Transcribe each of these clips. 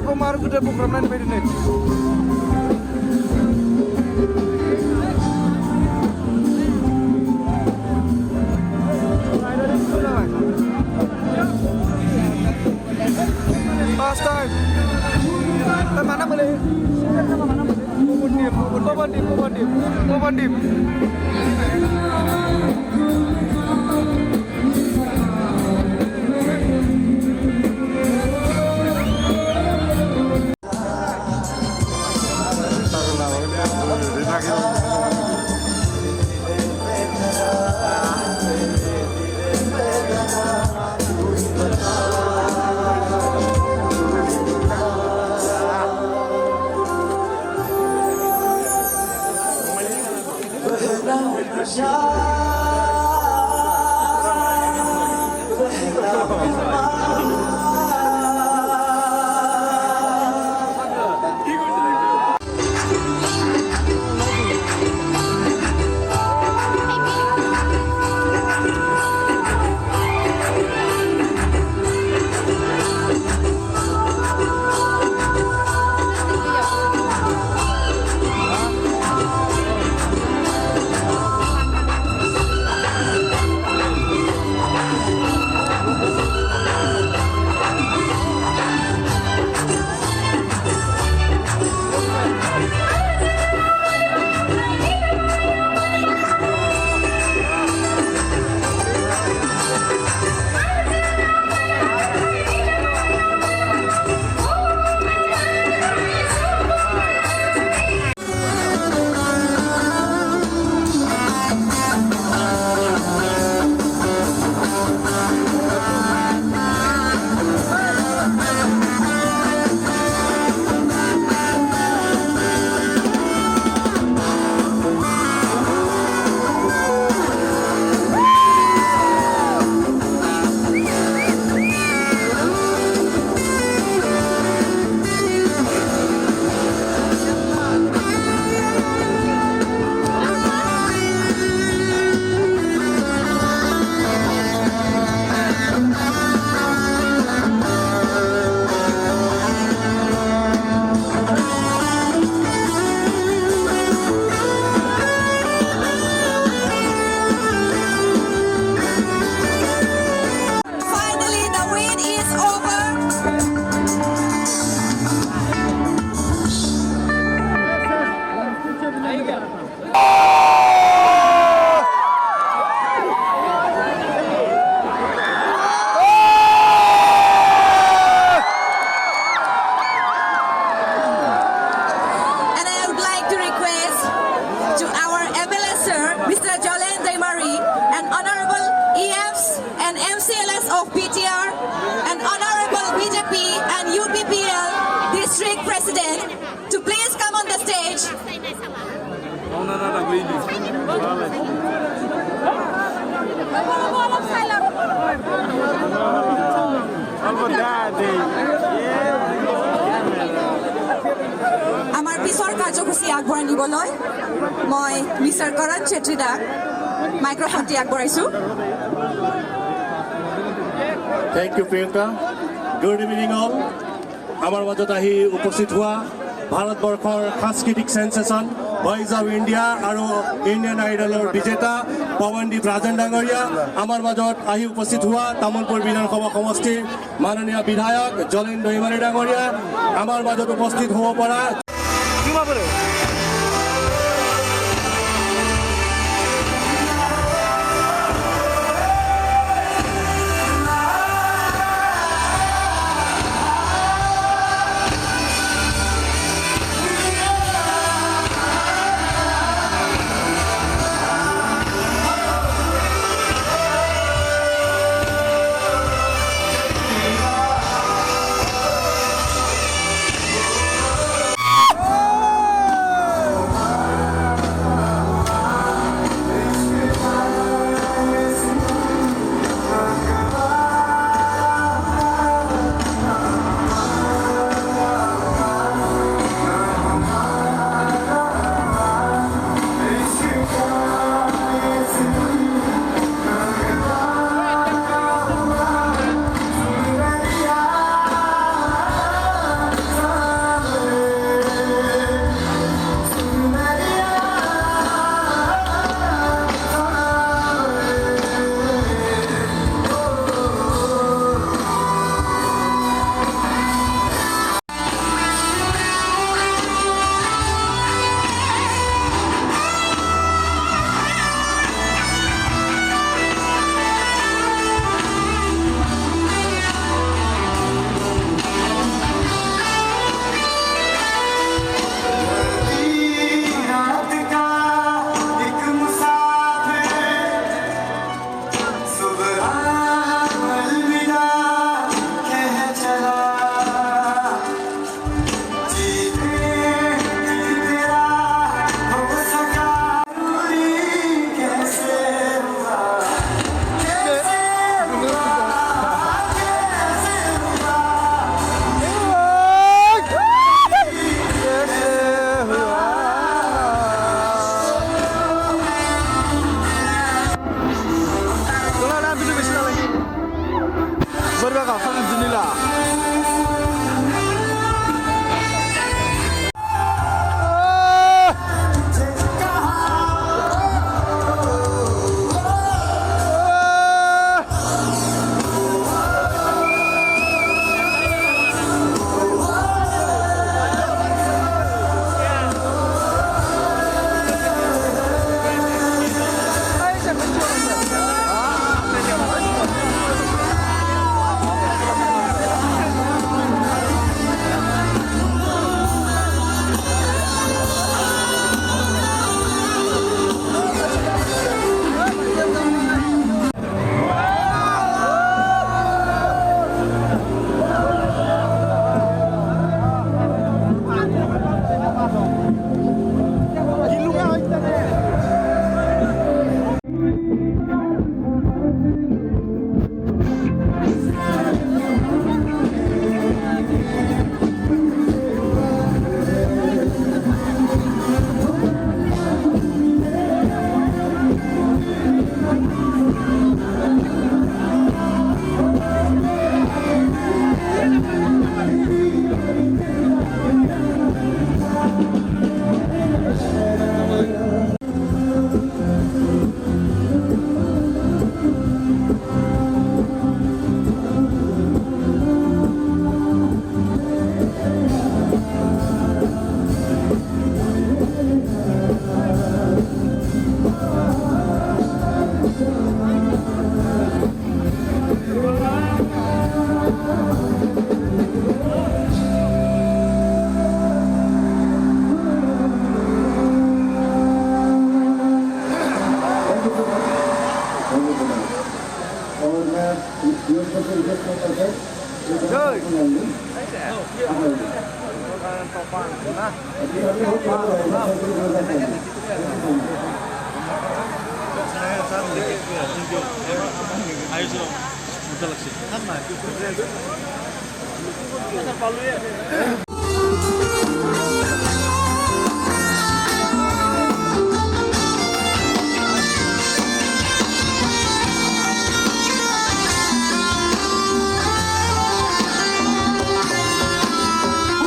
Ibu mar gede program lain beda nih. Last time. Mana boleh? Mubandip. আমাৰ পিছৰ কাৰ্যসূচী আগবঢ়াই নিবলৈ মই মিষ্টাৰ কৰণ চেত্ৰী দাক মাইক্ৰফোনটি আগবঢ়াইছো। Thank you, Priyanka. Good evening all. আমাৰ মাজত আহি উপস্থিত হোৱা ভাৰতবৰ্ষৰ সাংস্কৃতিক সেন্সেশন ভয়েস অফ ইণ্ডিয়া আৰু ইণ্ডিয়ান আইডলৰ বিজেতা পৱনদীপ ৰাজন ডাঙৰীয়া, আমাৰ মাজত আহি উপস্থিত হোৱা তামুলপুৰ বিধানসভা সমষ্টিৰ মাননীয় বিধায়ক জলেন দৈমাৰী ডাঙৰীয়া, আমাৰ মাজত উপস্থিত হ'ব পৰা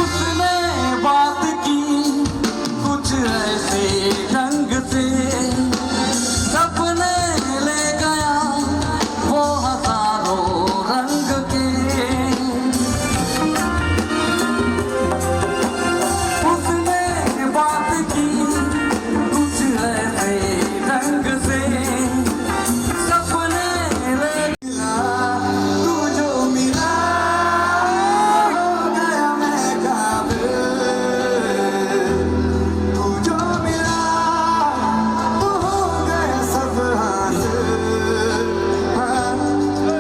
उसने बात की कुछ ऐसे ढंग से सपने ले गया वो हजारों रंग के उसने बात की कुछ ऐसे ढंग से सपने ले गया तू जो मिला हो गया मैं काबिल तू जो मिला वो हो गया सब हासिल हाँ,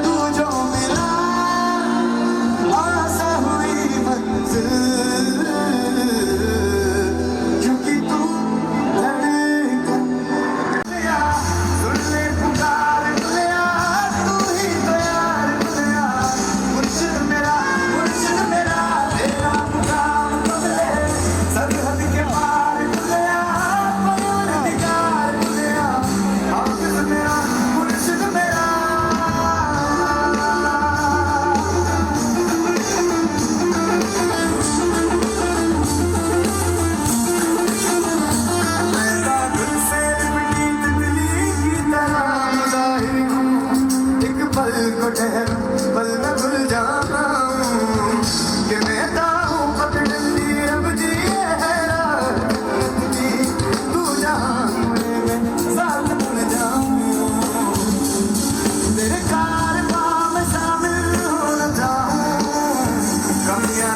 तू जो मिला आशा हुई मंजिल क्योंकि तू धड़कन गया सुन ले पुकार गया तू ही तो यार गया मुर्शिद मेरा तेरा मुकाम तुझे सरहद के पार गया परवरदिगार गया हाफिज मेरा मुर्शिद मेरा मैं दिल से लिपटी तितली की तरह मुजाहिर हूँ एक पल को ठहर पल में भूल जाऊँ कि मैं हूँ पगडंडी अब जी है रात की तू जहाँ मैं साथ भूल जाऊँ तेरे कारवां में शामिल हो न जाऊँ कमियां